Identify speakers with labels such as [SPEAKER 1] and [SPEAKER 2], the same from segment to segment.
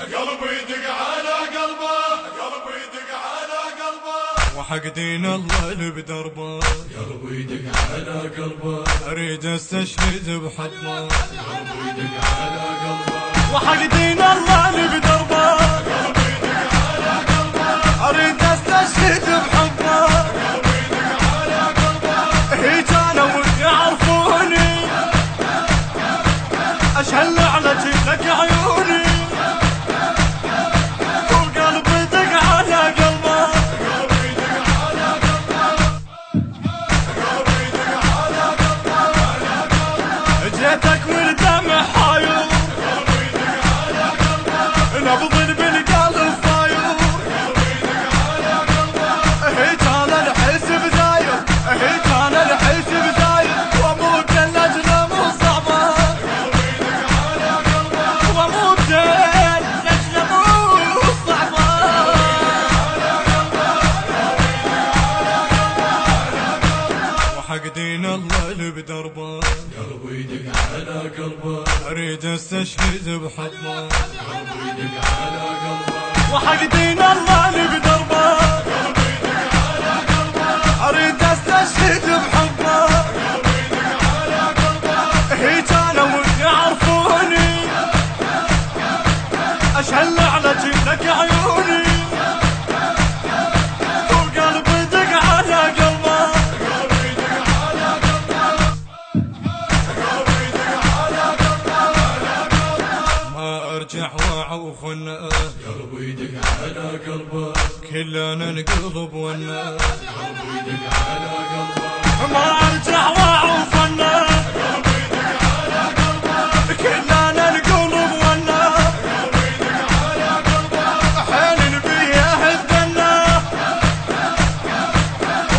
[SPEAKER 1] قلبي يدق على قلبه، قلبي يدق على قلبه، وحق دين الله اللي بدربه. قلبي يدق على قلبه، اريد استشهد بحبه. قلبي يدق على قلبه، وحق دين الله اللي بدربه. قلبي يدق على قلبه، اريد استشهد بحبه. قلبي يدق على قلبه، هيك انا ودي يعرفوني، اشهل على جيلك عيوني. جيتك والدمع حاير، نبض بالقلب فاير. هيك انا الحسب زاير، هيك انا الحسب زاير، واموت اللجنه مو صعبه، واموت اللجنه مو صعبه. وحق دين الله اللي بدربه. قلبي يدق على قلبه، اريد استشهد بحبه. قلبي يدق على قلبه، وحق دين الله اللي بدربه. قلبي يدق على قلبه، اريد استشهد بحبه. قلبي يدق على قلبه، هيك انا ودي يعرفوني، اشهل على جيلك عيوني. وقلبي يدق على قلبه، ارجع واعوفنا. قلبي يدق على قلبه، كلنا نقلب ونا. قلبي يدق على قلبه، ما ارجع واعوفنا. قلبي يدق على قلبه، كلنا نقلب ونا. قلبي يدق على قلبه، حين بيه هدنا،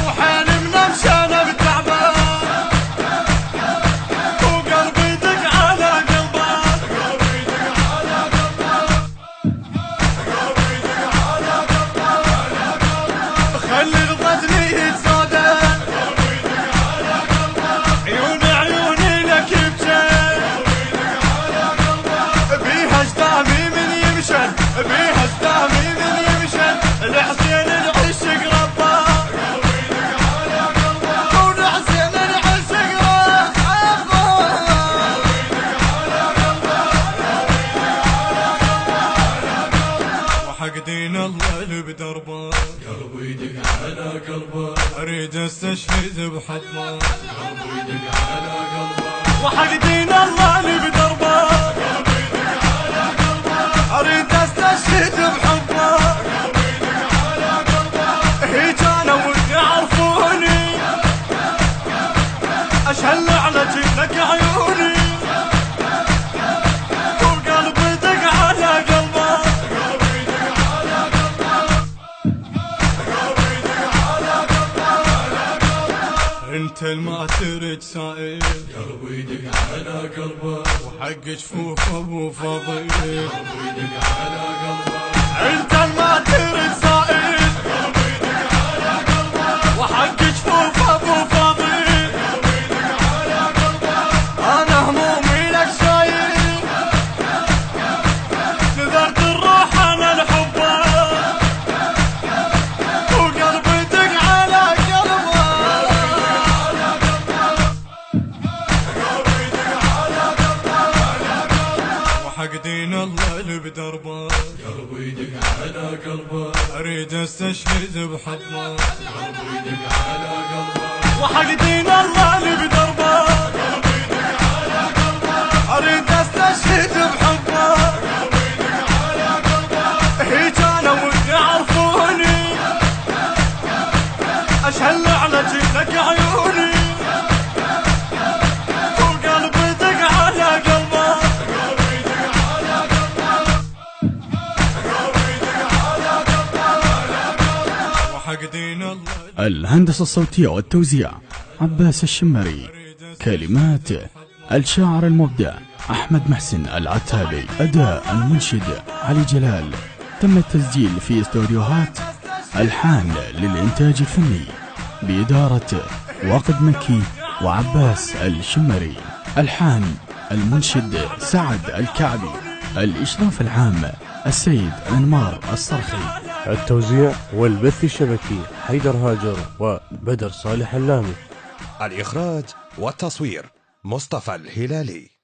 [SPEAKER 1] وحين منمشانا بتعبه. وقلبي يدق على قلبه، خلي الغزل يتزادن. عيون عيوني لك بجن، بيها اشتامي من يمشن، بيها اشتامي من يمشن. الحسين العشق ربه، والحسين العشق ربه. وحق دين الله اللي بدربه. قلبي يدق على قلبه، اريد استشهد بحبه. قلبي يدق على قلبه، وحق دين الله اللي بدربه. قلبي يدق على قلبه، اريد استشهد بحبه. قلبي يدق على قلبه، هيك انا ودي يعرفوني، اشهل على جيلك عيوني. وقلبي يدق على قلبه، انت الما ترج سائل. قلبي يدق على قلبه، وحق جفوف ابو فضيل. قلبي يدق على قلبه، انت الما ترج سائل. قلبي يدق على قلبه، وحق جفوف ابو فضيل. قلبي يدق على قلبه، انا همومي لك شايل، نذرت الروح انا لحبه. وقلبي يدق على قلبه، حق دين الله اللي بدربه. قلبي يدق على قلبه، اريد استشهد بحبه. قلبي يدق على قلبه، وحق دين الله اللي بدربه. قلبي يدق على قلبه، اريد استشهد بحبه. قلبي يدق على قلبه، هيك انا ودي يعرفوني، اشهل على جيلك عيوني. وقلبي يدق على قلبه، وحق دين الله.
[SPEAKER 2] الهندسة الصوتية والتوزيع عباس الشمري. كلمات الشاعر المبدع أحمد محسن العتابي. أداء المنشد علي جلال. تم التسجيل في استوديوهات الحان للإنتاج الفني بإدارة واقد مكي وعباس الشمري. الحان المنشد سعد الكعبي. الإشراف العام السيد أنمار الصرخي.
[SPEAKER 3] التوزيع والبث الشبكي حيدر هاجر وبدر صالح اللامي.
[SPEAKER 4] الإخراج والتصوير مصطفى الهلالي.